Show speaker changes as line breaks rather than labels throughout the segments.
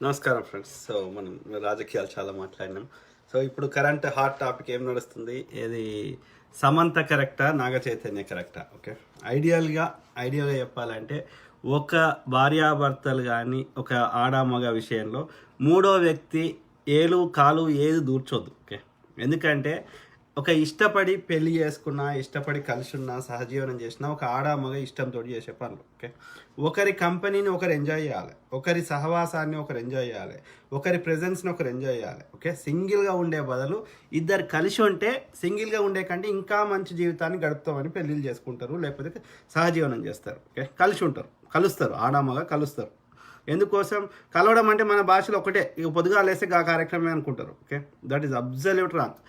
నమస్కారం friends. So మనం రాజకీయాలు చాలా మాట్లాడినాం. సో ఇప్పుడు కరెంట్ హాట్ టాపిక్ ఏం నడుస్తుంది, ఏది సమంత కరెక్టా, నాగ చైతన్య కరెక్టా? ఓకే, ఐడియల్గా చెప్పాలంటే ఒక భార్యాభర్తలు కానీ ఒక ఆడామగ విషయంలో మూడో వ్యక్తి ఏలు కాలు ఏది దూర్చొద్దు. ఓకే, ఎందుకంటే ఒక ఇష్టపడి పెళ్లి చేసుకున్నా, ఇష్టపడి కలిసి ఉన్నా, సహజీవనం చేసినా ఒక ఆడామగ ఇష్టంతో చేసే పనులు. ఓకే, ఒకరి కంపెనీని ఒకరు ఎంజాయ్ చేయాలి, ఒకరి సహవాసాన్ని ఒకరు ఎంజాయ్ చేయాలి, ఒకరి ప్రెజెన్స్ని ఒకరు ఎంజాయ్ చేయాలి. ఓకే, సింగిల్గా ఉండే బదులు ఇద్దరు కలిసి ఉంటే, సింగిల్గా ఉండే కంటే ఇంకా మంచి జీవితాన్ని గడుపుతామని పెళ్ళిళ్ళు చేసుకుంటారు, లేకపోతే సహజీవనం చేస్తారు. ఓకే, కలిసి ఉంటారు, కలుస్తారు, ఆడామగ కలుస్తారు. ఎందుకోసం కలవడం అంటే మన భాషలో ఒకటే, ఇక పొద్దుగా లేస్తే ఆ కార్యక్రమే అనుకుంటారు. Okay, that is absolute wrong.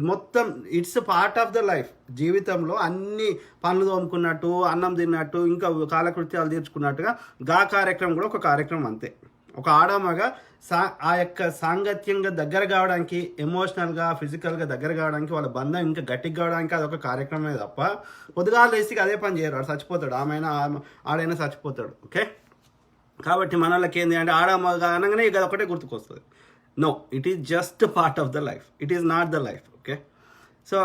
మొత్తం it's part of the life. జీవితంలో అన్ని పనులు తోముకున్నట్టు, అన్నం తిన్నట్టు, ఇంకా కాలకృత్యాలు తీర్చుకున్నట్టుగా గా కార్యక్రమం కూడా ఒక కార్యక్రమం అంతే. ఒక ఆడామగా ఆ యొక్క సాంగత్యంగా దగ్గర కావడానికి, ఎమోషనల్గా ఫిజికల్గా దగ్గర కావడానికి, వాళ్ళ బంధం ఇంకా గట్టిగా కావడానికి అదొక కార్యక్రమే తప్ప పొద్దుగా లేసి అదే పని చేయరు. వాడు చచ్చిపోతాడు, ఆడైనా చచ్చిపోతాడు. ఓకే, కాబట్టి మన వాళ్ళకి ఏంటి అంటే ఆడమగా అనగానే ఇక ఒకటే గుర్తుకొస్తుంది. No, it is just part of the life, it is not the life. Okay, so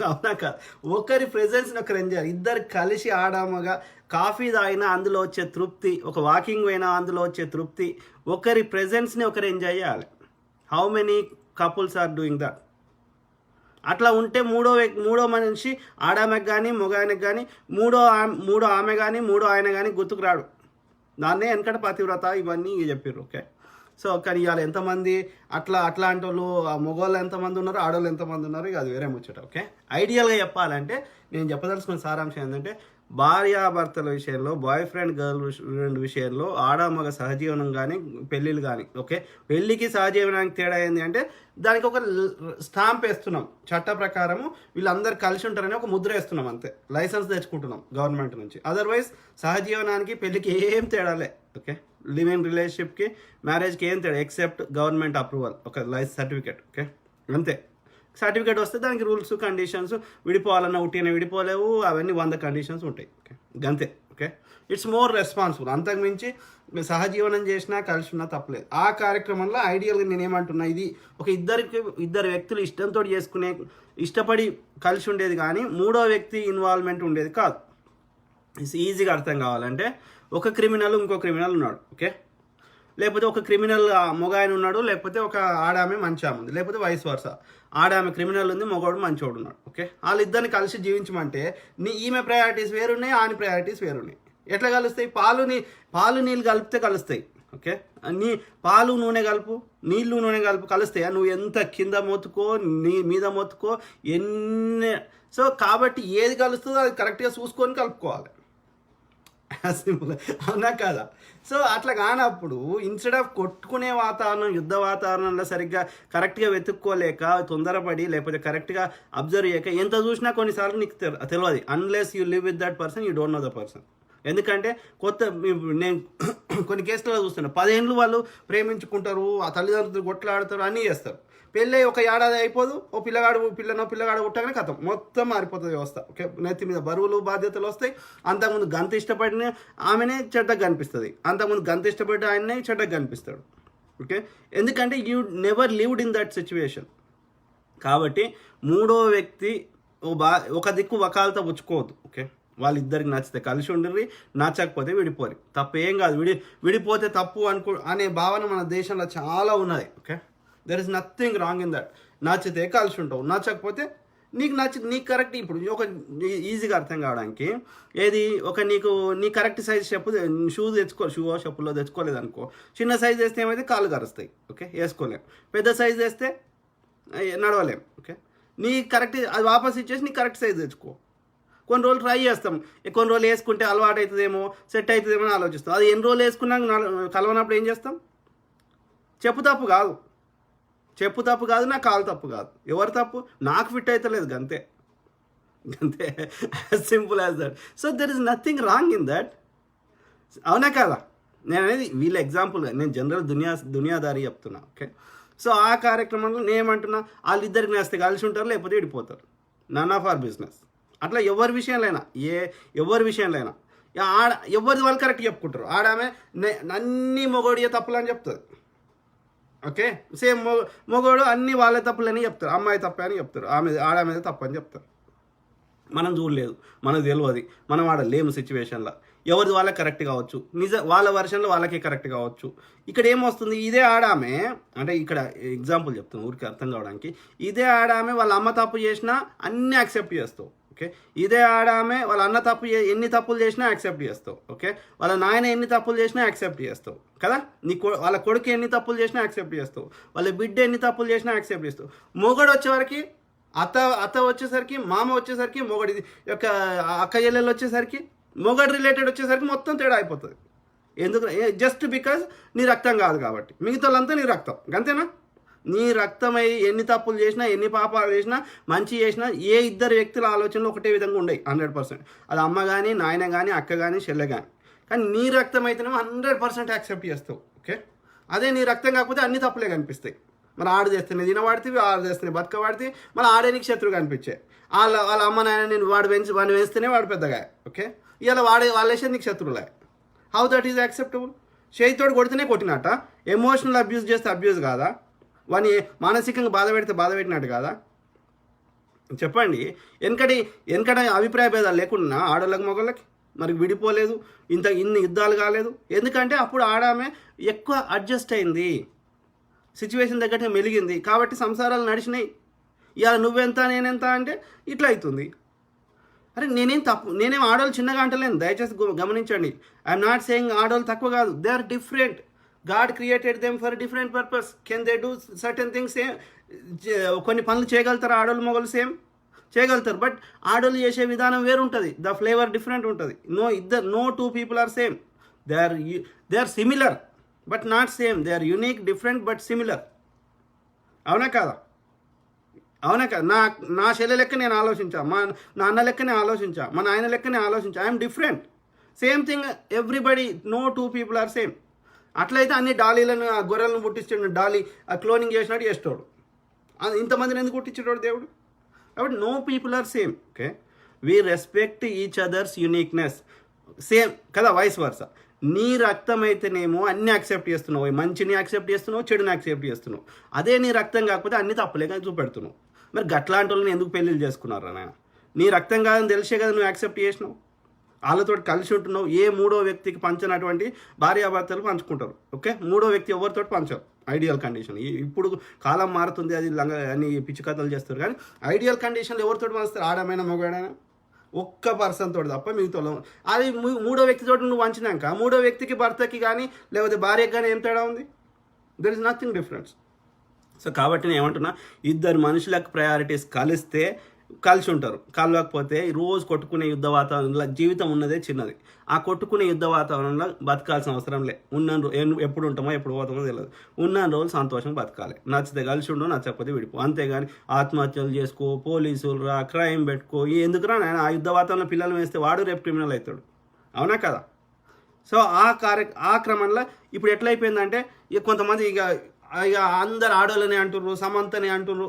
అవునా కాదు, ఒకరి ప్రెజెన్స్ని ఒకరు ఎంజాయ్, ఇద్దరు కలిసి ఆడామగా కాఫీ తాగినా అందులో వచ్చే తృప్తి, ఒక వాకింగ్ పోయినా అందులో వచ్చే తృప్తి, ఒకరి ప్రెజెన్స్ని ఒకరు ఎంజాయ్ చేయాలి. How many couples are doing that? అట్లా ఉంటే మూడో మనిషి ఆడామెకు కానీ మగాయనకు కానీ మూడో ఆమె కానీ మూడో ఆయన కానీ గుర్తుకు రాడు. దాన్నే వెనకట పతివ్రత ఇవన్నీ చెప్పారు. ఓకే, సో కానీ ఇవాళ ఎంతమంది అట్లాంటి వాళ్ళు, మగవాళ్ళు ఎంతమంది ఉన్నారు, ఆడవాళ్ళు ఎంతమంది ఉన్నారు, ఇక అది వేరే ముచ్చట. ఓకే, ఐడియల్గా చెప్పాలంటే నేను చెప్పదలుచుకున్న సారాంశం ఏంటంటే భార్యాభర్తల విషయంలో, బాయ్ ఫ్రెండ్ గర్ల్ ఫ్రెండ్ విషయంలో ఆడమగ సహజీవనం కానీ పెళ్ళిళ్ళు కానీ, ఓకే, పెళ్ళికి సహజీవనానికి తేడా ఏంటి అంటే దానికి ఒక స్టాంప్ వేస్తున్నాం. చట్ట ప్రకారము వీళ్ళందరూ కలిసి ఉంటారని ఒక ముద్ర వేస్తున్నాం అంతే, లైసెన్స్ తెచ్చుకుంటున్నాం గవర్నమెంట్ నుంచి. అదర్వైజ్ సహజీవనానికి పెళ్ళికి ఏం తేడాలే. ఓకే, లివ్ ఇన్ రిలేషన్షిప్కి మ్యారేజ్కి ఏం తేడా ఎక్సెప్ట్ గవర్నమెంట్ అప్రూవల్, ఒక లైసెన్స్ సర్టిఫికేట్. ఓకే, అంతే. సర్టిఫికేట్ వస్తే దానికి రూల్స్ కండిషన్స్, విడిపోవాలన్నా ఉట్టిన విడిపోలేవు, అవన్నీ 100 కండిషన్స్ ఉంటాయి. ఓకే, గంతే. Okay, it's more responsible. అంతకుమించి సహజీవనం చేసినా కలిసి ఉన్నా తప్పలేదు. ఆ కార్యక్రమంలో ఐడియల్గా నేనేమంటున్నా, ఇది ఒక ఇద్దరు వ్యక్తులు ఇష్టంతో ఇష్టపడి కలిసి ఉండేది కానీ మూడో వ్యక్తి ఇన్వాల్వ్మెంట్ ఉండేది కాదు. ఈజీగా అర్థం కావాలంటే ఒక క్రిమినల్ ఇంకో క్రిమినల్ ఉన్నాడు. ఓకే, లేకపోతే ఒక క్రిమినల్ మొగాయన ఉన్నాడు, లేకపోతే ఒక ఆడామె మంచి ఆమె ఉంది, లేకపోతే వయసు వరుస ఆడామె క్రిమినల్ ఉంది, మొగోడు మంచోడు ఉన్నాడు. ఓకే, వాళ్ళిద్దరిని కలిసి జీవించమంటే ఈమె ప్రయారిటీస్ వేరున్నాయి, ఆని ప్రయారిటీస్ వేరున్నాయి. ఎట్లా కలుస్తాయి? పాలు నీళ్ళు కలిపితే కలుస్తాయి. ఓకే, పాలు నూనె కలుపు, నీళ్ళు నూనె కలుపు, కలుస్తాయా? నువ్వు ఎంత కింద మొత్తుకో, మీద మొత్తుకో, ఎన్ని. సో కాబట్టి ఏది కలుస్తుందో అది కరెక్ట్గా చూసుకొని కలుపుకోవాలి. సింపుల్, అవునా కాదా? సో అట్లా కానప్పుడు ఇన్స్టెడ్ ఆఫ్ కొట్టుకునే వాతావరణం, యుద్ధ వాతావరణంలో సరిగ్గా కరెక్ట్గా వెతుక్కోలేక, తొందరపడి, లేకపోతే కరెక్ట్గా అబ్జర్వ్ చేయక ఎంత చూసినా కొన్నిసార్లు నీకు తెలియదు. Unless you live with that person, you don't know the person. ఎందుకంటే నేను కొన్ని కేసులలో చూస్తున్నా, 10 ఏళ్ళు వాళ్ళు ప్రేమించుకుంటారు, ఆ తల్లిదండ్రులు కొట్లాడతారు, అన్నీ చేస్తారు. పెళ్ళి ఒక ఏడాది అయిపోదు, పిల్లగాడు పుట్టగానే కథం మొత్తం మారిపోతుంది వ్యవస్థ. ఓకే, నెత్తి మీద బరువులు బాధ్యతలు వస్తాయి. అంతకుముందు గంత ఇష్టపడిన ఆమెనే చెడ్డగా కనిపిస్తుంది, అంతకుముందు గంత ఇష్టపడిన ఆయనే చెడ్డగా కనిపిస్తాడు. ఓకే, ఎందుకంటే you never lived in that situation. కాబట్టి మూడో వ్యక్తి ఒక దిక్కు వకాలతో పుచ్చుకోవద్దు. ఓకే, వాళ్ళిద్దరికి నచ్చితే కలిసి ఉండిర్రి, నచ్చకపోతే విడిపోరు, తప్పు ఏం కాదు. విడిపోతే తప్పు అనే భావన మన దేశంలో చాలా ఉన్నది. Okay, there is nothing wrong in that. నచ్చితే కలిసి ఉంటావు, నచ్చకపోతే నీకు కరెక్ట్. ఇప్పుడు ఒక ఈజీగా అర్థం కావడానికి ఏది, నీ కరెక్ట్ సైజ్ చెప్పు, చెప్పులో తెచ్చుకోలేదు అనుకో, చిన్న సైజ్ వేస్తే ఏమైతే కాళ్ళు కరుస్తాయి. ఓకే, వేసుకోలేం. పెద్ద సైజ్ వేస్తే నడవలేం. ఓకే, నీ కరెక్ట్ అది వాపస్ ఇచ్చేసి నీ కరెక్ట్ సైజ్ తెచ్చుకో. కొన్ని రోజులు ట్రై చేస్తాం, కొన్ని రోజులు వేసుకుంటే అలవాటు అవుతుందేమో, సెట్ అవుతుందేమో అని ఆలోచిస్తాం. అది ఎన్ని రోజులు వేసుకున్నాక కలవనప్పుడు ఏం చేస్తాం? చెప్పు తప్పు కాదు, నా కాలు తప్పు కాదు. ఎవరు తప్పు? నాకు ఫిట్ అవుతలేదు, గంతే. As simple as that. So there is nothing wrong in that. అవునా కదా? నేను అనేది వీళ్ళ ఎగ్జాంపుల్గా, నేను జనరల్ దునియాదారి చెప్తున్నా. ఓకే, సో ఆ కార్యక్రమంలో నేనేమంటున్నా, వాళ్ళిద్దరికి నేస్తే కలిసి ఉంటారు, లేకపోతే విడిపోతారు. None of our business. అట్లా ఎవరి విషయంలో అయినా ఆడ ఎవరిది వాళ్ళు కరెక్ట్ చెప్పుకుంటారు. ఆడామె అన్ని మొగోడియే తప్పులు అని చెప్తుంది. ఓకే, సేమ్ మొగోడు అన్ని వాళ్ళ తప్పులని చెప్తారు, అమ్మాయి తప్పే అని చెప్తారు, ఆడ మీద తప్పు అని చెప్తారు. మనం చూడలేదు, మనకు తెలియదు, మనం ఆడ లేము సిచ్యువేషన్లో. ఎవరిది వాళ్ళకి కరెక్ట్ కావచ్చు, వాళ్ళ వర్షన్లో వాళ్ళకి కరెక్ట్ కావచ్చు. ఇక్కడ ఏమొస్తుంది, ఇదే ఆడామే, అంటే ఇక్కడ ఎగ్జాంపుల్ చెప్తాను ఊరికి అర్థం కావడానికి, ఇదే ఆడామే వాళ్ళ అమ్మ తప్పు చేసినా అన్నీ యాక్సెప్ట్ చేస్తావు. ఓకే, ఇదే ఆడామే వాళ్ళ అన్న ఎన్ని తప్పులు చేసినా యాక్సెప్ట్ చేస్తావు. ఓకే, వాళ్ళ నాయన ఎన్ని తప్పులు చేసినా యాక్సెప్ట్ చేస్తావు కదా, వాళ్ళ కొడుకు ఎన్ని తప్పులు చేసినా యాక్సెప్ట్ చేస్తావు, వాళ్ళ బిడ్డ ఎన్ని తప్పులు చేసినా యాక్సెప్ట్ చేస్తావు. మొగడు వచ్చేవరకు అత్త వచ్చేసరికి, మామ వచ్చేసరికి, మొగడి యొక్క అక్క చెల్లెలు వచ్చేసరికి, మొగడు రిలేటెడ్ వచ్చేసరికి మొత్తం తేడా అయిపోతుంది. ఎందుకు? జస్ట్ బికాజ్ నీ రక్తం కాదు కాబట్టి. మిగతా వాళ్ళంతా నీ రక్తం, అంతేనా? నీ రక్తమై ఎన్ని తప్పులు చేసినా, ఎన్ని పాపాలు చేసినా, మంచి చేసినా, ఏ ఇద్దరు వ్యక్తుల ఆలోచనలు ఒకటే విధంగా ఉండవు 100%. అది అమ్మ కానీ, నాయన కానీ, అక్క కానీ, చెల్లె కానీ. కానీ నీ రక్తం అయితేనేమో 100% యాక్సెప్ట్ చేస్తావు. ఓకే, అదే నీ రక్తం కాకపోతే అన్ని తప్పులే కనిపిస్తాయి. మరి ఆడు చేస్తేనే తినవాడితే, ఆడు చేస్తేనే బతకవాడితే, మళ్ళీ ఆడేనికి శత్రువు కనిపించాయి. వాళ్ళ అమ్మ నాయన నేను వాడిని వేస్తేనే వాడు పెద్దగా. ఓకే, ఇలా వాళ్ళేసే నీకు శత్రువులే. How that is acceptable? చేతితోడు కొడితేనే కొట్టినట్ట, ఎమోషనల్ అబ్యూస్ చేస్తే అబ్యూస్ కాదా? వాడిని మానసికంగా బాధ పెట్టినట్టు కాదా? చెప్పండి. వెనకటి అభిప్రాయ భేదాలు లేకుండా ఆడోళ్ళకి మగోళ్ళకి మరి విడిపోలేదు, ఇన్ని యుద్ధాలు కాలేదు. ఎందుకంటే అప్పుడు ఆడామే ఎక్కువ అడ్జస్ట్ అయింది, సిచ్యువేషన్ తగ్గట్టు మెలిగింది, కాబట్టి సంసారాలు నడిచినాయి. ఇవాళ నువ్వెంత నేనెంత అంటే ఇట్లా అవుతుంది. అరే నేనేం ఆడోళ్ళు చిన్నగా అంటలేను, దయచేసి గమనించండి. ఐఎమ్ నాట్ సేయింగ్ ఆడోళ్ళు తక్కువ కాదు, they are different. God created them for a different purpose. Can they do certain things same? కొన్ని పనులు చేయగలుగుతారు ఆడోళ్ళు మొగలు సేమ్ చేయగలుగుతారు, బట్ ఆడోళ్ళు చేసే విధానం వేరు ఉంటుంది, ద ఫ్లేవర్ డిఫరెంట్ ఉంటుంది. No two people are same. They are similar but not same. They are unique, different but similar. అవునా కాదా? నా చెల్లె లెక్క నేను ఆలోచించా, నా అన్న లెక్క నేను ఆలోచించా, మా నాయన లెక్క నేను ఆలోచించా. I'm different. Same thing everybody. No two people are same. అట్లయితే అన్ని డాలీలను, ఆ గొర్రెలను పుట్టించాడు, డాలీ ఆ క్లోనింగ్ చేసినట్టు చేస్తాడు. ఇంతమందిని ఎందుకు పుట్టించాడు దేవుడు? కాబట్టి no people are same. Okay, we respect each others uniqueness. Same కదా, వైస్ వర్స. నీ రక్తం అయితేనేమో అన్ని యాక్సెప్ట్ చేస్తున్నావు, మంచిని యాక్సెప్ట్ చేస్తున్నావు, చెడుని యాక్సెప్ట్ చేస్తున్నావు. అదే నీ రక్తం కాకపోతే అన్ని తప్పులే కానీ చూపెడుతున్నావు. మరి గట్లాంటి వాళ్ళని ఎందుకు పెళ్ళిళ్ళు చేసుకున్నారా నాయన? నీ రక్తం కాదని తెలిసే కదా నువ్వు యాక్సెప్ట్ చేసినావు. వాళ్ళతో కలిసి ఉంటున్నావు. ఏ మూడో వ్యక్తికి పంచినటువంటి భార్యాభర్తలు పంచుకుంటారు. ఓకే, మూడో వ్యక్తి ఎవరితో పంచరు. Ideal condition. ఇప్పుడు కాలం మారుతుంది, అది అని పిచ్చి కథలు చేస్తారు. కానీ ఐడియల్ కండిషన్లు ఎవరితో పంచుతారు? ఆడమైనా మగవాడైనా ఒక్క పర్సన్ తోటి తప్ప మిగతా అది మూడో వ్యక్తితో నువ్వు వంచినాక మూడో వ్యక్తికి, భర్తకి కానీ లేకపోతే భార్యకి కానీ ఏం తేడా ఉంది? There is nothing difference. So కాబట్టి నేను ఏమంటున్నా, ఇద్దరు మనుషులకు ప్రయారిటీస్ కలిసి ఉంటారు. కలవకపోతే రోజు కొట్టుకునే యుద్ధ వాతావరణంలో జీవితం ఉన్నదే చిన్నది. ఆ కొట్టుకునే యుద్ధ వాతావరణంలో బతకాల్సిన అవసరం లే. ఎప్పుడు ఉంటామో ఎప్పుడు పోతామో తెలియదు. ఉన్న రోజులు సంతోషంగా బతకాలి. నచ్చితే కలిసి ఉండవు, నచ్చకపోతే విడిపో. అంతేగాని ఆత్మహత్యలు చేసుకో, పోలీసులు రా, క్రైమ్ పెట్టుకో, ఎందుకురా నాయన? ఆ యుద్ధ వాతావరణంలో పిల్లలు వేస్తే వాడు రేపు క్రిమినల్ అవుతాడు. అవునా కదా? సో ఆ క్రమంలో ఇప్పుడు ఎట్లయిపోయిందంటే కొంతమంది ఇక అందరు ఆడోళ్ళని అంటుర్రు, సమంతని అంటుర్రు.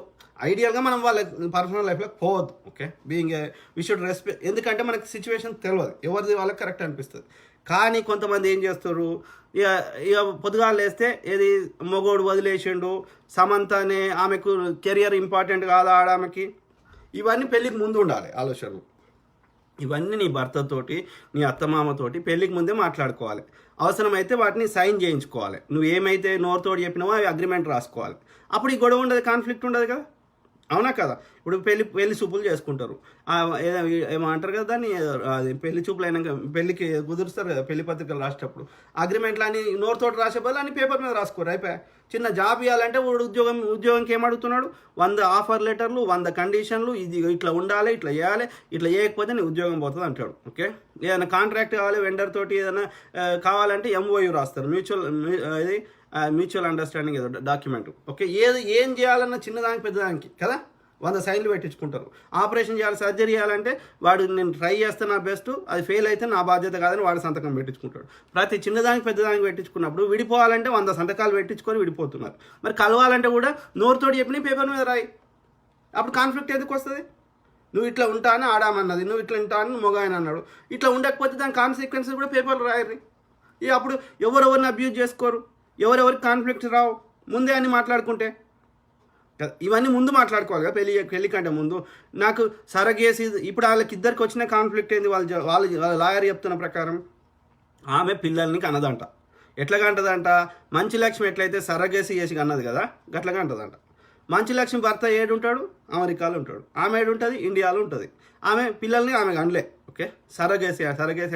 ఐడియల్గా మనం వాళ్ళ పర్సనల్ లైఫ్లో పోవద్దు. Okay, being we should respect. ఎందుకంటే మనకి సిచ్యువేషన్ తెలియదు, ఎవరిది వాళ్ళకి కరెక్ట్ అనిపిస్తుంది. కానీ కొంతమంది ఏం చేస్తారు, ఇక పొద్దుగాలు వేస్తే ఏది మొగోడు వదిలేసిండు, సమంత అనే ఆమెకు కెరియర్ ఇంపార్టెంట్ కాదా ఆమెకి, ఇవన్నీ పెళ్ళికి ముందు ఉండాలి ఆలోచనలు. ఇవన్నీ నీ భర్తతోటి, నీ అత్తమామతోటి పెళ్ళికి ముందే మాట్లాడుకోవాలి. అవసరమైతే వాటిని సైన్ చేయించుకోవాలి. నువ్వు ఏమైతే నోరుతోటి చెప్పినావో అవి అగ్రిమెంట్ రాసుకోవాలి. అప్పుడు ఈ గొడవ ఉండదు, కాన్ఫ్లిక్ట్ ఉండదు కదా. అవునా కదా? ఇప్పుడు పెళ్లి చూపులు చేసుకుంటారు, ఏమంటారు కదా దాన్ని, అది పెళ్లి చూపులు అయినాక పెళ్లికి కుదురుస్తారు కదా, పెళ్లి పత్రికలు రాసేటప్పుడు అగ్రిమెంట్లు అని నోరుతోటి రాసే బదులు అని పేపర్ మీద రాసుకోరు. అయిపోయా. చిన్న జాబ్ ఇవ్వాలంటే వాడు ఉద్యోగంకి ఏమడుగుతున్నాడు? 100 ఆఫర్ లెటర్లు, 100 కండిషన్లు, ఇది ఇట్లా ఉండాలి, ఇట్లా చేయాలి, ఇట్లా చేయకపోతే నీ ఉద్యోగం పోతుంది అంటాడు. ఓకే, ఏదైనా కాంట్రాక్ట్ కావాలి, వెండర్ తోటి ఏదైనా కావాలంటే MOU రాస్తారు, మ్యూచువల్ అండర్స్టాండింగ్ ఏదో డాక్యుమెంట్. ఓకే, ఏం చేయాలన్నా చిన్నదానికి పెద్దదానికి కదా 100 సైన్లు పెట్టించుకుంటారు. ఆపరేషన్ చేయాలి, సర్జరీ చేయాలంటే వాడు నేను ట్రై చేస్తే నా బెస్ట్, అది ఫెయిల్ అయితే నా బాధ్యత కాదని వాడు సంతకం పెట్టించుకుంటాడు. ప్రతి చిన్నదానికి పెద్దదానికి పెట్టించుకున్నప్పుడు విడిపోవాలంటే 100 సంతకాలు పెట్టించుకొని విడిపోతున్నారు. మరి కలవాలంటే కూడా నోరుతోటి చెప్పిన పేపర్ మీద రాయి. అప్పుడు కాన్ఫ్లిక్ట్ ఎందుకు వస్తుంది? నువ్వు ఇట్లా ఉంటా అని ఆడామన్నది, నువ్వు ఇట్లా ఉంటా అని మొగ ఆయన అన్నాడు. ఇట్లా ఉండకపోతే దాని కాన్సిక్వెన్సెస్ కూడా పేపర్లో రాయరు. ఇక అప్పుడు ఎవరెవరిని అబ్యూజ్ చేసుకోరు, ఎవరెవరికి కాన్ఫ్లిక్ట్స్ రావు, ముందే అని మాట్లాడుకుంటే. ఇవన్నీ ముందు మాట్లాడుకోవాలి కదా పెళ్లి కంటే ముందు. నాకు సరగేసి ఇప్పుడు వాళ్ళకి ఇద్దరికి వచ్చిన కాన్ఫ్లిక్ట్ ఏంది, వాళ్ళ లాయర్ చెప్తున్న ప్రకారం ఆమె పిల్లల్ని కనదంట. ఎట్లా కంటదంట, మంచి లక్ష్మి ఎట్లయితే సరగేసి చేసి అన్నది కదా గట్లగా అంటదంట. మంచి లక్ష్మి భర్త ఏడుంటాడు, అమెరికాలో ఉంటాడు, ఆమె ఏడుంటుంది, ఇండియాలో ఉంటుంది. ఆమె పిల్లల్ని ఆమె అనలే. ఓకే, సరగేసి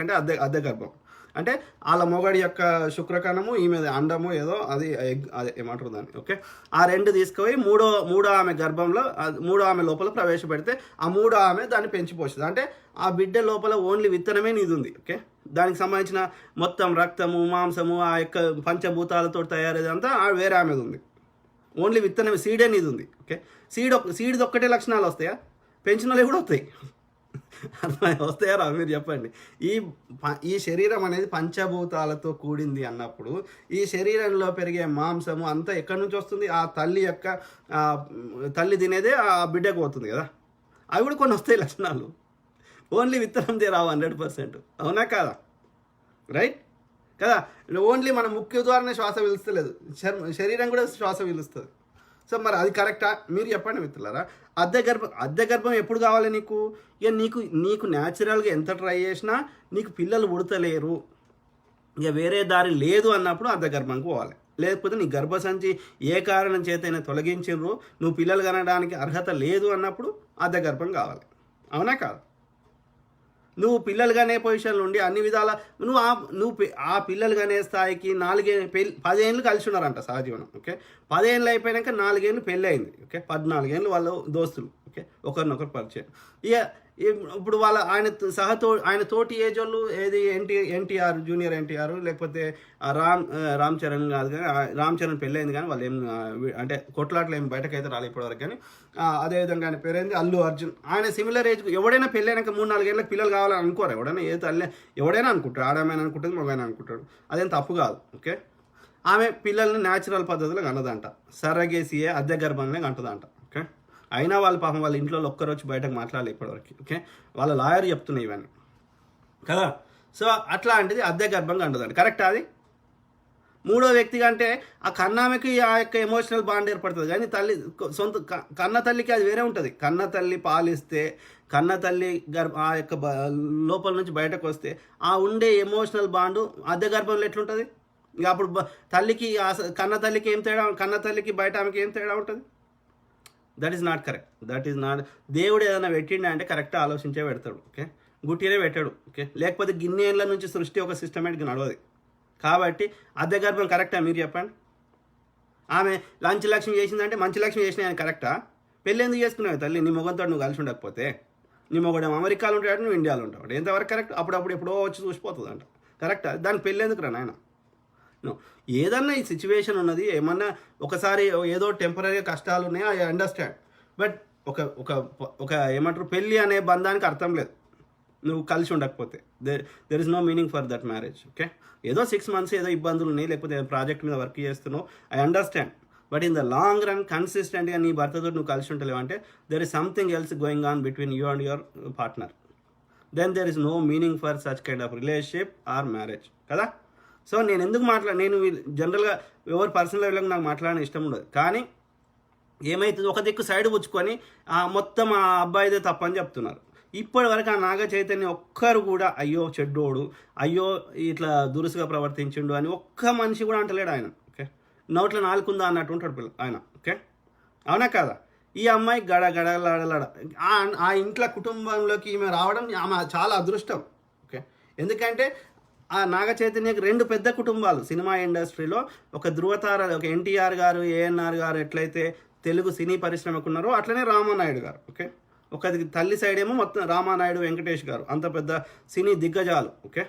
అంటే అద్దె గర్భం అంటే వాళ్ళ మొగడి యొక్క శుక్రకణము ఈమె అండము ఏదో అది అదే ఏమంటారు దాన్ని. ఓకే, ఆ రెండు తీసుకుపోయి మూడో ఆమె గర్భంలో మూడో ఆమె లోపల ప్రవేశపెడితే ఆ మూడో ఆమె దాన్ని పెంచి పోస్తుంది. అంటే ఆ బిడ్డ లోపల ఓన్లీ విత్తనమే నీది ఉంది. ఓకే, దానికి సంబంధించిన మొత్తం రక్తము మాంసము ఆ యొక్క పంచభూతాలతో తయారేదంతా వేరే ఆమెది ఉంది. ఓన్లీ విత్తనం సీడే నీది ఉంది. ఓకే, సీడ్ ఒక్కటే లక్షణాలు వస్తాయా, పెంచినవి కూడా వస్తాయి. వస్తాయా రా మీరు చెప్పండి. ఈ శరీరం అనేది పంచభూతాలతో కూడింది అన్నప్పుడు ఈ శరీరంలో పెరిగే మాంసము అంతా ఎక్కడి నుంచి వస్తుంది, ఆ తల్లి యొక్క తల్లి తినేదే ఆ బిడ్డకు పోతుంది కదా. అవి కూడా కొన్ని వస్తాయి లక్షణాలు, ఓన్లీ విత్తనందే రావు 100%. అవునా కాదా? రైట్ కదా. ఓన్లీ మన ముఖ్య ద్వారానే శ్వాస పీలుస్తలేదు, శరీరం కూడా శ్వాస పీలుస్తుంది. సో మరి అది కరెక్టా మీరు చెప్పండి మిత్రులారా. అద్దె గర్భం ఎప్పుడు కావాలి నీకు? ఇక నీకు న్యాచురల్గా ఎంత ట్రై చేసినా నీకు పిల్లలు పుడతలేరు, ఇక వేరే దారి లేదు అన్నప్పుడు అద్దె గర్భంకి పోవాలి. లేకపోతే నీ గర్భసంచి ఏ కారణం చేతైనా తొలగించరు, నువ్వు పిల్లలు కనడానికి అర్హత లేదు అన్నప్పుడు అద్దె గర్భం కావాలి. అవునా కాదు? నువ్వు పిల్లలు కనే పొజిషన్లో ఉండి అన్ని విధాల నువ్వు ఆ పిల్లలు కనే స్థాయికి 10 ఏళ్ళు కలిసి ఉన్నారంట సహజీవనం. ఓకే, 10 ఏళ్ళు అయిపోయాక 4 ఏళ్ళు పెళ్ళి అయింది. ఓకే, 14 ఏళ్ళు వాళ్ళ దోస్తులు. ఓకే, ఒకరినొకరు పరిచయం. ఇక ఇప్పుడు ఆయన తోటి ఏజ్ వాళ్ళు ఏది ఎన్టీఆర్ జూనియర్ ఎన్టీఆర్ లేకపోతే రామ్ చరణ్ కాదు, కానీ రామ్ చరణ్ పెళ్ళైంది కానీ వాళ్ళు ఏం అంటే కొట్లాట్లు ఏం బయటకైతే రాలే ఇప్పటివరకు. కానీ అదేవిధంగా ఆయన పేరైంది అల్లు అర్జున్. ఆయన సిమిలర్ ఏజ్ ఎవడైనా పెళ్ళైనాక 3-4 ఏళ్ళకి పిల్లలు కావాలని అనుకోరు. ఎవడైనా అనుకుంటాడు, ఆడమైనా అనుకుంటుంది, మగైనా అనుకుంటాడు. అదేం తప్పు కాదు. ఓకే, ఆమె పిల్లల్ని న్యాచురల్ పద్ధతిలో కన్నదంట, సరగేసియే అద్దె గర్భంలో కంటదంట. ఓకే, అయినా వాళ్ళ పాపం వాళ్ళ ఇంట్లో ఒక్కరు వచ్చి బయటకు మాట్లాడలేదు ఇప్పటివరకు. ఓకే, వాళ్ళ లాయర్ చెప్తున్నాయి ఇవన్నీ కదా. సో అట్లాంటిది అద్దె గర్భంగా అంటదండి. కరెక్ట్ అది? మూడో వ్యక్తిగా అంటే ఆ కన్నామెకి ఆ యొక్క ఎమోషనల్ బాండ్ ఏర్పడుతుంది, కానీ కన్న తల్లికి అది వేరే ఉంటుంది. కన్న తల్లి పాలిస్తే, కన్న తల్లి ఆ యొక్క లోపల నుంచి బయటకు వస్తే ఆ ఉండే ఎమోషనల్ బాండు అద్దె గర్భంలో ఎట్లుంటుంది? ఇక అప్పుడు తల్లికి కన్న తల్లికి ఏం తేడా, కన్న తల్లికి బయట ఆమెకి ఏం తేడా ఉంటుంది? That is not correct. దేవుడు ఏదైనా పెట్టిండే అంటే కరెక్ట్గా ఆలోచించే పెడతాడు. ఓకే, గుట్టినే పెట్టాడు. ఓకే, లేకపోతే గిన్నె ఏళ్ళ నుంచి సృష్టి ఒక సిస్టమేటిక్గా నడవదు. కాబట్టి అద్దె గర్భం కరెక్టా మీరు చెప్పండి. ఆమె లంచ్ లక్ష్మి చేసిందంటే మంచి లక్ష్మి చేసిన ఆయన కరెక్టా? పెళ్ళి ఎందుకు చేసుకున్నావు తల్లి? నీ మొగంతో నువ్వు కలిసి ఉండకపోతే, నీ మొగడం అమెరికాలో ఉంటాడు, నువ్వు ఇండియాలో ఉంటావు, ఎంతవరకు కరెక్ట్? అప్పుడప్పుడు ఎప్పుడో వచ్చి చూసిపోతుంది అంట. కరెక్టా? దానికి పెళ్ళి ఎందుకు రా నాయన? ఏదన్నా ఈ సిచ్యువేషన్ ఉన్నది, ఏమన్నా ఒకసారి ఏదో టెంపరీ కష్టాలు ఉన్నాయి, ఐ అండర్స్టాండ్. బట్ ఒక ఏమంటారు, పెళ్ళి అనే బంధానికి అర్థం లేదు నువ్వు కలిసి ఉండకపోతే. There is no meaning for that marriage. Okay, ఏదో 6 months ఏదో ఇబ్బందులు ఉన్నాయి, లేకపోతే ప్రాజెక్ట్ మీద వర్క్ చేస్తున్నావు, I understand. But in the long run కన్సిస్టెంట్గా నీ భర్తతో నువ్వు కలిసి ఉంటలేవు అంటే there is something else going on between you and your partner. Then there is no meaning for such kind of relationship or marriage కదా. So నేను ఎందుకు నేను జనరల్గా ఎవరు పర్సనల్ లెవెల్గా నాకు మాట్లాడని ఇష్టం ఉండదు. కానీ ఏమవుతుంది, ఒక దిక్కు సైడ్ పుచ్చుకొని మొత్తం ఆ అబ్బాయిదే తప్పని చెప్తున్నారు. ఇప్పటి వరకు ఆ నాగ చైతన్య ఒక్కరు కూడా అయ్యో చెడ్డోడు, అయ్యో ఇట్లా దురుసుగా ప్రవర్తించిండు అని ఒక్క మనిషి కూడా అంటలేడు ఆయన. ఓకే, నోట్లో నాలుకుందా అన్నట్టు ఉంటాడు ఆయన. ఓకే, అవునా కదా? ఈ అమ్మాయి గడగడలాడలాడ ఆ ఇంట్లో కుటుంబంలోకి ఈమె రావడం ఆమె చాలా అదృష్టం. ఓకే, ఎందుకంటే ఆ నాగ చైతన్యకి 2 పెద్ద కుటుంబాలు సినిమా ఇండస్ట్రీలో. ఒక ధృవతార, ఒక ఎన్టీఆర్ గారు, ఏఎన్ఆర్ గారు ఎట్లయితే తెలుగు సినీ పరిశ్రమకు ఉన్నారో అట్లనే రామానాయుడు గారు. ఓకే, ఒక తల్లి సైడ్ ఏమో మొత్తం రామానాయుడు, వెంకటేష్ గారు, అంత పెద్ద సినీ దిగ్గజాలు. ఓకే,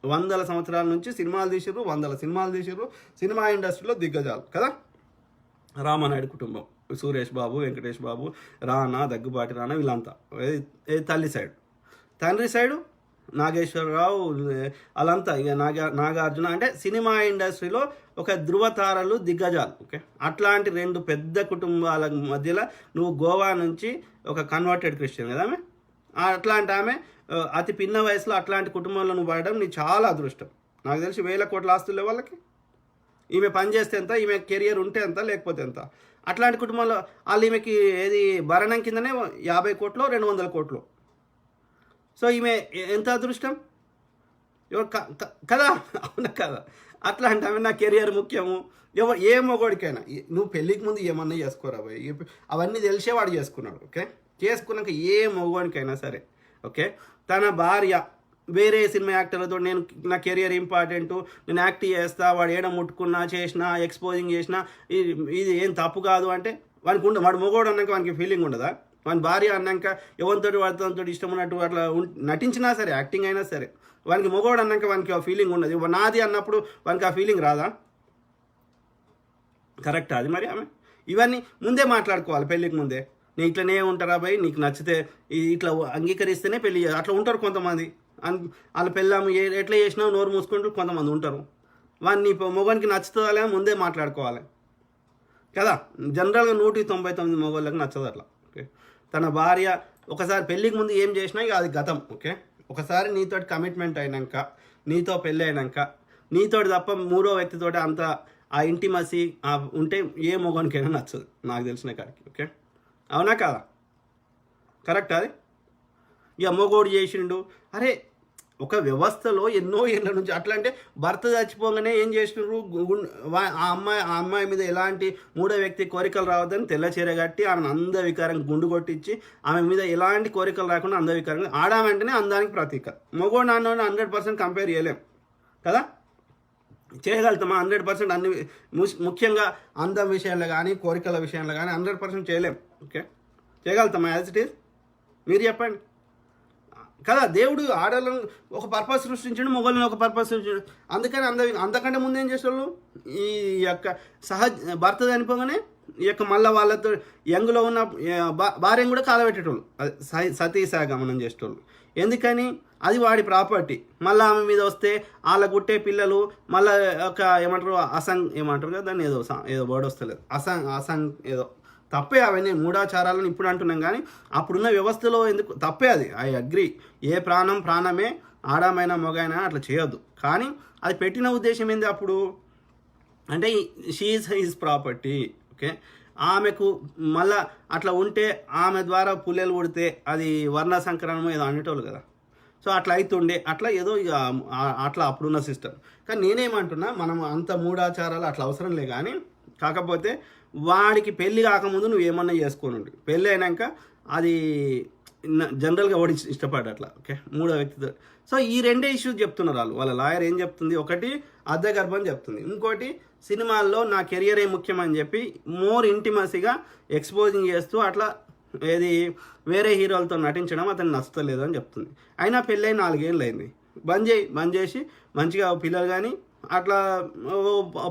100 సంవత్సరాల నుంచి సినిమాలు తీసిర్రు, 100 సినిమాలు తీసిర్రు, సినిమా ఇండస్ట్రీలో దిగ్గజాలు కదా. రామానాయుడు కుటుంబం, సురేష్ బాబు, వెంకటేష్ బాబు, రానా, దగ్గుబాటి రానా, వీళ్ళంతా తల్లి సైడ్. తండ్రి సైడు నాగేశ్వరరావు, వాళ్ళంతా ఇక నాగార్జున అంటే సినిమా ఇండస్ట్రీలో ఒక ధృవతారలు, దిగ్గజాలు. ఓకే, అట్లాంటి రెండు పెద్ద కుటుంబాల మధ్యలో నువ్వు గోవా నుంచి ఒక కన్వర్టెడ్ క్రిస్టియన్ కదా ఆమె, అట్లాంటి ఆమె అతి పిన్న వయసులో అట్లాంటి కుటుంబంలో నువ్వు పడడం నీ చాలా అదృష్టం. నాకు తెలిసి 1000 కోట్ల ఆస్తులే వాళ్ళకి. ఈమె పని చేస్తే ఎంత, ఈమె కెరియర్ ఉంటే ఎంత, లేకపోతే ఎంత. అట్లాంటి కుటుంబంలో వాళ్ళు ఈమెకి ఏది భరణం కిందనే 50 కోట్లు 200 కోట్లు. సో ఈమె ఎంత అదృష్టం కదా, అవునా కదా. అట్లా అంటే ఆమె నా కెరియర్ ముఖ్యము. ఏ మొగోడికైనా నువ్వు పెళ్ళికి ముందు ఏమన్నా చేసుకోరా పోయి, అవన్నీ తెలిసేవాడు చేసుకున్నాడు. ఓకే, చేసుకున్నాక ఏ మొగోడికైనా సరే ఓకే, తన భార్య వేరే సినిమా యాక్టర్లతో నేను నా కెరియర్ ఇంపార్టెంట్, నేను యాక్ట్ చేస్తా, వాడు ఏడ ముట్టుకున్నా చేసినా ఎక్స్పోజింగ్ చేసినా ఇది ఏం తప్పు కాదు అంటే వాడు మొగోడు అన్నాక వానికి ఫీలింగ్ ఉండదా? వాని భార్య అన్నాక ఎవరితోటి వాడితో ఇష్టం ఉన్నట్టు అట్లా నటించినా సరే, యాక్టింగ్ అయినా సరే, వానికి మొగోడు అన్నాక వానికి ఆ ఫీలింగ్ ఉండదు. నాది అన్నప్పుడు వానికి ఆ ఫీలింగ్ రాదా? కరెక్టా అది? మరి ఆమె ఇవన్నీ ముందే మాట్లాడుకోవాలి పెళ్ళికి ముందే. నేను ఇట్లనే ఉంటారా భయ్, నీకు నచ్చితే ఇట్లా అంగీకరిస్తేనే పెళ్ళి. అట్లా ఉంటారు కొంతమంది, వాళ్ళ పెళ్ళాము ఎట్లా చేసినా నోరు మూసుకుంటూ కొంతమంది ఉంటారు. వాడిని మొగనికి నచ్చుతుందా లేదా ముందే మాట్లాడుకోవాలి కదా. జనరల్గా 199 మొగోళ్ళకి నచ్చదు అట్లా. ఓకే, తన భార్య ఒకసారి పెళ్ళికి ముందు ఏం చేసినా ఇక అది గతం. ఓకే, ఒకసారి నీతోటి కమిట్మెంట్ అయినాక, నీతో పెళ్ళి అయినాక, నీతోటి తప్ప మూడో వ్యక్తితోటి అంత ఆ ఇంటిమసీ ఉంటే ఏ మొగోనికైనా నచ్చదు నాకు తెలిసిన కాడికి. ఓకే, అవునా కాదా? కరెక్ట్ అది. ఇక మొగోడు చేసిండు, అరే ఒక వ్యవస్థలో ఎన్నో ఏళ్ళ నుంచి అట్లా అంటే భర్త చచ్చిపోగానే ఏం చేసినారు, ఆ అమ్మాయి మీద ఎలాంటి మూడో వ్యక్తి కోరికలు రావద్దని తెల్ల చీర కట్టి ఆమెను అందవికారంగా గుండు కొట్టించి ఆమె మీద ఎలాంటి కోరికలు రాకుండా అందవికారంగా ఆడామంటేనే అందానికి ప్రతీక. మొగోడు నాన్న 100% కంపేర్ చేయలేం కదా. చేయగలుగుతామా 100%? అన్ని ముఖ్యంగా అందం విషయంలో కానీ కోరికల విషయంలో కానీ 100% చేయలేం. ఓకే, చేయగలుగుతామా యాజ్ ఇట్ ఈస్? మీరు చెప్పండి కదా. దేవుడు ఆడలను ఒక పర్పస్ సృష్టించాడు, మొగలను ఒక పర్పస్ సృష్టించాడు. అందుకని అంతకంటే ముందు ఏం చేసేవాళ్ళు, ఈ యొక్క భర్త చనిపోగానే ఈ యొక్క మళ్ళీ వాళ్ళతో యంగ్లో ఉన్న భార్యను కూడా కాలబెట్టేటోళ్ళు, సతీ సహగమనం చేసేటోళ్ళు. ఎందుకని? అది వాడి ప్రాపర్టీ. మళ్ళీ ఆమె మీద వస్తే వాళ్ళ గుట్టే పిల్లలు మళ్ళీ ఒక ఏమంటారు ఏమంటారు కదా దాన్ని, ఏదో వర్డ్ వస్తలేదు, ఏదో తప్పే అవన్నీ మూఢాచారాలను ఇప్పుడు అంటున్నాం. కానీ అప్పుడున్న వ్యవస్థలో ఎందుకు తప్పే అది. I agree. ఏ ప్రాణమే, ఆడమైనా మొగైనా అట్లా చేయొద్దు. కానీ అది పెట్టిన ఉద్దేశం ఏంది అప్పుడు అంటే షీఈస్ హిజ్ ప్రాపర్టీ. ఓకే, ఆమెకు మళ్ళా అట్లా ఉంటే ఆమె ద్వారా పుల్లెలు పుడితే అది వర్ణ సంకరణము ఏదో అనేటోళ్ళు కదా. సో అట్లా అవుతుండే, అట్లా ఏదో ఇక అట్లా అప్పుడున్న సిస్టమ్. కానీ నేనేమంటున్నా, మనం అంత మూఢాచారాలు అట్లా అవసరం లే. కానీ కాకపోతే వాడికి పెళ్ళి కాకముందు నువ్వు ఏమన్నా చేసుకొని ఉండి, పెళ్ళి అయినాక అది జనరల్గా వాడి ఇష్టపడట్లా. ఓకే, మూడో వ్యక్తితో. సో ఈ రెండే ఇష్యూస్ చెప్తున్నారు వాళ్ళ లాయర్. ఏం చెప్తుంది? ఒకటి అద్దె గర్భం చెప్తుంది, ఇంకోటి సినిమాల్లో నా కెరియర్ ఏ ముఖ్యమని చెప్పి మోర్ ఇంటిమసీగా ఎక్స్పోజింగ్ చేస్తూ అట్లా ఏది వేరే హీరోలతో నటించడం అతను నచ్చలేదు అని చెప్తుంది. అయినా పెళ్ళై 4 ఏళ్ళు అయింది. బంద్ చేసి మంచిగా పిల్లలు కానీ అట్లా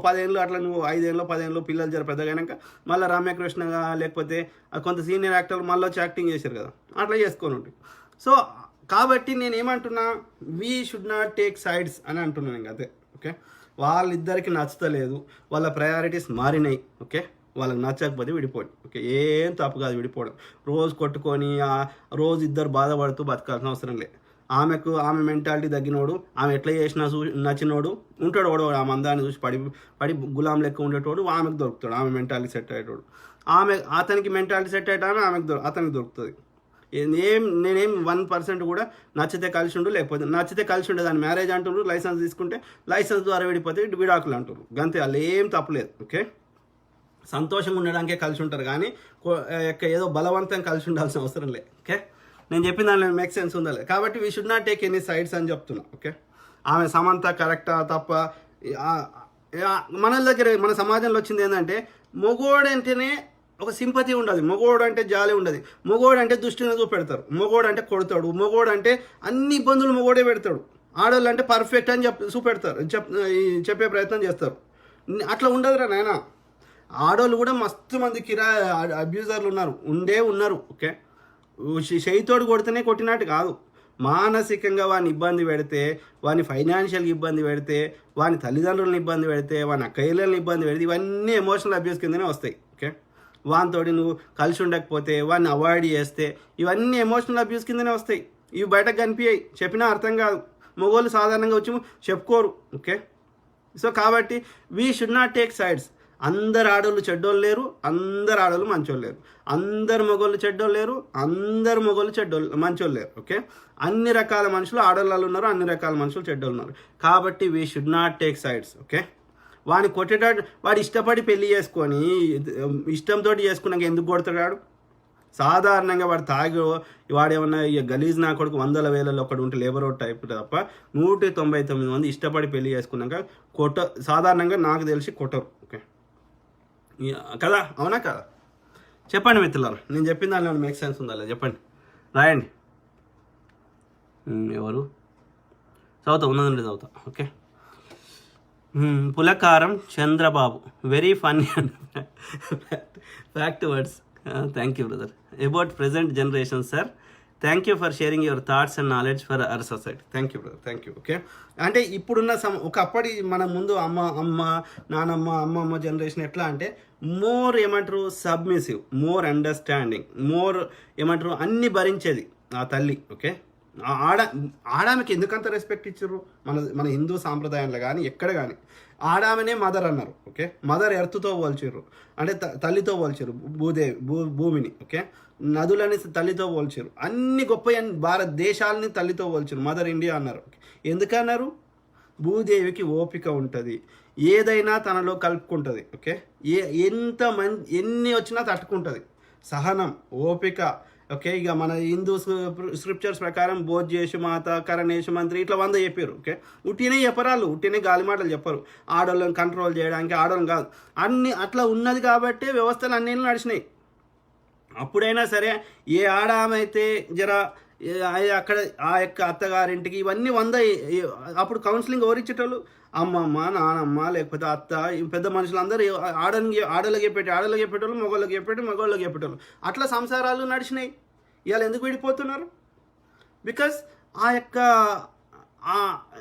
10 ఏళ్ళు అట్లా నువ్వు 5 ఏళ్ళు 10 ఏళ్ళు పిల్లలు జర పెద్దగైనాక మళ్ళీ రమ్యకృష్ణగా లేకపోతే కొంత సీనియర్ యాక్టర్లు మళ్ళీ వచ్చి యాక్టింగ్ చేశారు కదా, అట్లా చేసుకొని ఉంటుంది. సో కాబట్టి నేను ఏమంటున్నా, we should not take sides అని అంటున్నాను ఇంకా అదే. ఓకే, వాళ్ళిద్దరికి నచ్చలేదు, వాళ్ళ ప్రయారిటీస్ మారినాయి. ఓకే, వాళ్ళకి నచ్చకపోతే విడిపోండి. ఓకే, ఏం తప్పు కాదు విడిపోవడం. రోజు కొట్టుకొని రోజు ఇద్దరు బాధపడుతూ బతకాల్సిన అవసరం లేదు. ఆమె మెంటాలిటీ తగ్గినోడు, ఆమె ఎట్లా చేసినా నచ్చినోడు ఉంటాడు. వాడు ఆమె అందాన్ని చూసి పడి గులాం లెక్క ఉండేటోడు ఆమెకు దొరుకుతాడు. ఆమె మెంటాలిటీ సెట్ అయ్యేటోడు, అతనికి మెంటాలిటీ సెట్ అయ్యేటామె అతనికి దొరుకుతుంది. నేనేం 1% కూడా నచ్చితే కలిసి ఉండు, లేకపోతే నచ్చితే కలిసి ఉండే దాన్ని మ్యారేజ్ అంటున్నారు. లైసెన్స్ తీసుకుంటే లైసెన్స్ ద్వారా విడిపోతే విడాకులు అంటారు. గంతే, వాళ్ళు ఏం తప్పలేదు. ఓకే, సంతోషంగా ఉండడానికే కలిసి ఉంటారు కానీ ఏదో బలవంతం కలిసి ఉండాల్సిన అవసరం లేదు. ఓకే, నేను చెప్పిన దానిలో మేక్ సెన్స్ ఉందా లేదు. కాబట్టి we should not take any sides అని చెప్తున్నా. ఓకే, ఆమె సమంత కరెక్టా తప్ప మన దగ్గర మన సమాజంలో వచ్చింది ఏంటంటే, మొగోడంటేనే ఒక సింపతి ఉండదు, మొగోడు అంటే జాలి ఉండదు, మొగోడు అంటే దృష్టిని చూపెడతారు, మొగోడు అంటే కొడతాడు, మొగోడు అంటే అన్ని ఇబ్బందులు మొగోడే పెడతాడు, ఆడవాళ్ళు అంటే పర్ఫెక్ట్ అని చూపెడతారు, చెప్పే ప్రయత్నం చేస్తారు. అట్లా ఉండదురా నాయన. ఆడవాళ్ళు కూడా మస్తు మంది అబ్యూజర్లు ఉన్నారు. ఓకే, చేయితోడు కొడితేనే కొట్టినట్టు కాదు. మానసికంగా వాడిని ఇబ్బంది పెడితే, వాని ఫైనాన్షియల్గా ఇబ్బంది పెడితే, వాని తల్లిదండ్రులను ఇబ్బంది పెడితే, వాని అక్కయ్యలను ఇబ్బంది పెడితే, ఇవన్నీ ఎమోషనల్ అబ్యూస్ కిందనే వస్తాయి. ఓకే, వానితోటి నువ్వు కలిసి ఉండకపోతే, వాడిని అవాయిడ్ చేస్తే, ఇవన్నీ ఎమోషనల్ అబ్యూస్ కిందనే వస్తాయి. ఇవి బయటకు కనిపించాయి, చెప్పినా అర్థం కాదు. మగవాళ్ళు సాధారణంగా వచ్చి చెప్పుకోరు. ఓకే, సో కాబట్టి we should not take sides. అందరు ఆడోళ్ళు చెడ్డోళ్ళు లేరు, అందరు ఆడోళ్ళు మంచోళ్ళు లేరు. అందరు మగోళ్ళు చెడ్డోళ్ళు లేరు, అందరు మగోళ్ళు మంచోళ్ళు లేరు. ఓకే, అన్ని రకాల మనుషులు ఆడోళ్ళు ఉన్నారు, అన్ని రకాల మనుషులు చెడ్డోళ్ళు ఉన్నారు. కాబట్టి we should not take sides. Okay, వాడిని కొట్టేటట్టు వాడు ఇష్టపడి పెళ్లి చేసుకొని ఇష్టంతో చేసుకున్నాక ఎందుకు కొడతాడు? సాధారణంగా వాడు వాడు ఏమన్నా గలీజ్ నా కొడుకు 100,000 ఒకటి ఉంటే లేబర్ అవుట్ టైప్ తప్ప 199 మంది ఇష్టపడి పెళ్లి చేసుకున్నాక సాధారణంగా నాకు తెలిసి కొట్టరు. ఓకే కదా, అవునా కదా? చెప్పండి మిత్రులారా, నేను చెప్పిన దానిలో మేక్ సెన్స్ ఉందా లేదా చెప్పండి, రాయండి. ఎవరు చదువుతా ఉన్నదండి, చదువుతా. Okay, Pulakaram Chandrababu, very funny and fact words. Thank you brother. About present generation sir, thank you for sharing your thoughts and knowledge for our society. Thank you brother, thank you. Okay, అంటే ఇప్పుడున్న ఒకప్పటి మన ముందు అమ్మమ్మ జనరేషన్ ఎట్లా అంటే more ఏమంటారు submissive, more understanding, more ఏమంటారు అన్ని భరించేది ఆ తల్లి. ఓకే, ఆడామెకి ఎందుకంత రెస్పెక్ట్ ఇచ్చారు మన హిందూ సాంప్రదాయంలో కానీ ఎక్కడ కానీ ఆడామనే మదర్ అన్నారు. ఓకే, మదర్ ఎర్త్తో పోల్చారు, అంటే తల్లితో పోల్చారు భూమిని. ఓకే, నదులని తల్లితో పోల్చారు, అన్ని గొప్ప భారతదేశాలని తల్లితో పోల్చారు, మదర్ ఇండియా అన్నారు. ఎందుకన్నారు? భూదేవికి ఓపిక ఉంటుంది, ఏదైనా తనలో కలుపుకుంటుంది. ఓకే, ఎన్ని వచ్చినా తట్టుకుంటుంది, సహనం, ఓపిక. ఓకే, ఇక మన హిందూ స్క్రిప్చర్స్ ప్రకారం భోజ్యేషు మాత, కరణేషు మంత్రి, ఇట్లా 100 చెప్పారు. ఓకే, ఉట్టినే చెప్పరాళ్ళు, ఉట్టినే గాలి మాటలు చెప్పరు. ఆడోళ్ళని కంట్రోల్ చేయడానికి, ఆడోళ్ళని కాదు, అన్ని అట్లా ఉన్నది కాబట్టి వ్యవస్థలు అన్నీ నడిచినాయి. అప్పుడైనా సరే ఏ ఆడామైతే అక్కడ ఆ యొక్క అత్తగారింటికి ఇవన్నీ 100 అప్పుడు కౌన్సిలింగ్ ఎవరిచ్చేటోళ్ళు? అమ్మమ్మ, నానమ్మ, లేకపోతే అత్త, పెద్ద మనుషులందరూ ఆడోళ్ళకి చెప్పేటోళ్ళు, మగోళ్ళకి చెప్పేటోళ్ళు. అట్లా సంసారాలు నడిచినాయి. ఇవాళ ఎందుకు విడిపోతున్నారు? బికాస్ ఆ యొక్క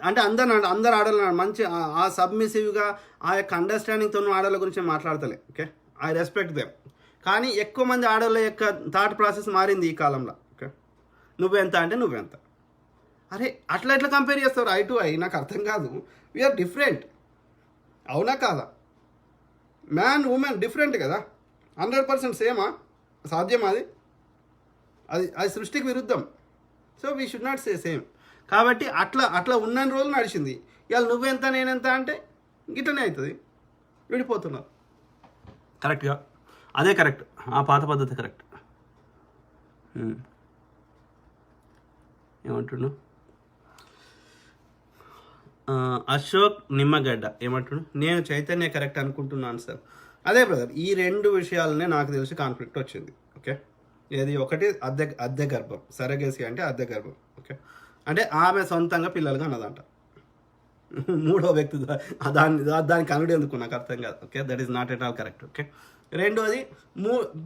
అంటే అందరు ఆడోళ్ళు మంచి ఆ సబ్మిసివ్గా ఆ యొక్క అండర్స్టాండింగ్తో ఆడోళ్ళ గురించి మాట్లాడతలే. Okay, I respect them. కానీ ఎక్కువ మంది ఆడోళ్ళ యొక్క థాట్ ప్రాసెస్ మారింది ఈ కాలంలో. ఓకే, నువ్వెంత అంటే నువ్వెంత. అరే అట్లా ఎట్లా కంపేర్ చేస్తారు ఐ టు ఐ? నాకు అర్థం కాదు. వీఆర్ డిఫరెంట్, అవునా కాదా? మ్యాన్ ఉమెన్ డిఫరెంట్ కదా, 100% సేమా? సాధ్యమా? అది సృష్టికి విరుద్ధం. So we should not say same. కాబట్టి అట్లా ఉన్న రోజులు నడిచింది. ఇవాళ నువ్వెంత నేనెంత అంటే గిట్టనే అవుతుంది, విడిపోతున్నారు. కరెక్ట్గా అదే కరెక్ట్, ఆ పాత పద్ధతి కరెక్ట్. ఏమంటున్నాడు అశోక్ నిమ్మగడ్డ? ఏమంటున్నాడు? నేను చైతన్య కరెక్ట్ అనుకుంటున్నాను సార్. అదే బ్రదర్, ఈ 2 విషయాలనే నాకు తెలిసి కాన్ఫ్లిక్ట్ వచ్చింది. ఓకే, ఏది ఒకటి అద్దె గర్భం, సరగేసి అంటే అద్దె గర్భం. ఓకే, అంటే ఆమె సొంతంగా పిల్లలుగా అన్నదంట, 3వ వ్యక్తి దానికి కనుడు ఎందుకు నాకు అర్థం కాదు. Okay, that is not at all correct. Okay, రెండోది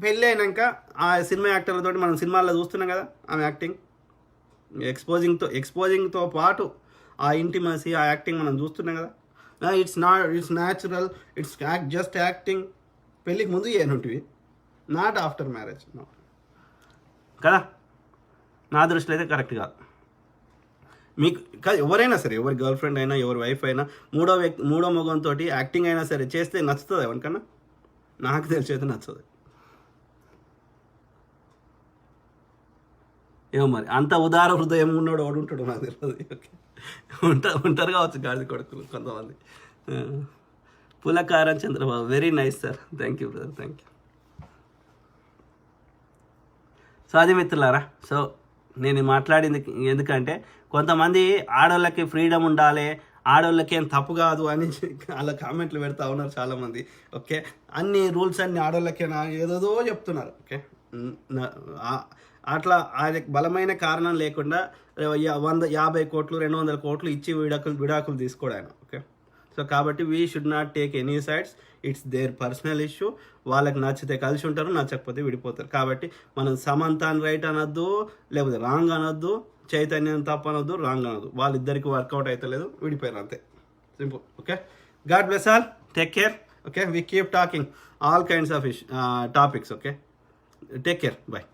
పెళ్ళి అయినాక ఆ సినిమా యాక్టర్లతో మనం సినిమాల్లో చూస్తున్నాం కదా, ఆమె యాక్టింగ్ ఎక్స్పోజింగ్తో పాటు ఆ ఇంటిమసీ, ఆ యాక్టింగ్ మనం చూస్తున్నాం కదా. It's natural, it's just acting. పెళ్ళికి ముందు ఏనుంటివి, నాట్ ఆఫ్టర్ మ్యారేజ్ కదా. నా దృష్టిలో అయితే కరెక్ట్ కాదు. మీకు ఎవరైనా సరే, ఎవరి గర్ల్ ఫ్రెండ్ అయినా, ఎవరి వైఫ్ అయినా, మూడో మగంతో యాక్టింగ్ అయినా సరే చేస్తే నచ్చుతుంది ఎవరికన్నా? నాకు తెలిసి అయితే నచ్చదు. ఏమో మరి, అంత ఉదార హృదయం ఉన్నాడు వాడు ఉంటాడు నాకు తెలియదు. ఓకే, ఉంటారు కావచ్చు గాడి కొడుకులు కొంతమంది. Pulakaram Chandrababu, very nice sir, thank you brother, thank you. So అది మిత్రులారా, సో నేను మాట్లాడింది ఎందుకంటే కొంతమంది ఆడవాళ్ళకి ఫ్రీడమ్ ఉండాలి, ఆడవాళ్ళకి ఏం తప్పు కాదు అని అలా కామెంట్లు పెడతా ఉన్నారు చాలామంది. ఓకే, అన్ని రూల్స్ అన్ని ఆడవాళ్ళకేనా ఏదో చెప్తున్నారు. ఓకే, అట్లా ఆయనకు బలమైన కారణం లేకుండా 50 కోట్లు 200 కోట్లు ఇచ్చి విడాకులు తీసుకోడు ఆయన. ఓకే, సో కాబట్టి we should not take any sides, it's there personal issue. వాళ్ళకి నచ్చితే కలిసి ఉంటారు, నచ్చకపోతే విడిపోతారు. కాబట్టి మనం సమంతాన్ రైట్ అనొద్దు, లేకపోతే రాంగ్ అనొద్దు, చైతన్యం తప్పనొద్దు, రాంగ్ అనొద్దు. వాళ్ళిద్దరికి వర్కౌట్ అవుతలేదు, విడిపోయారు అంతే. Simple. Okay, God bless all, take care. Okay, we keep talking all kinds of topics. Okay, take care, bye.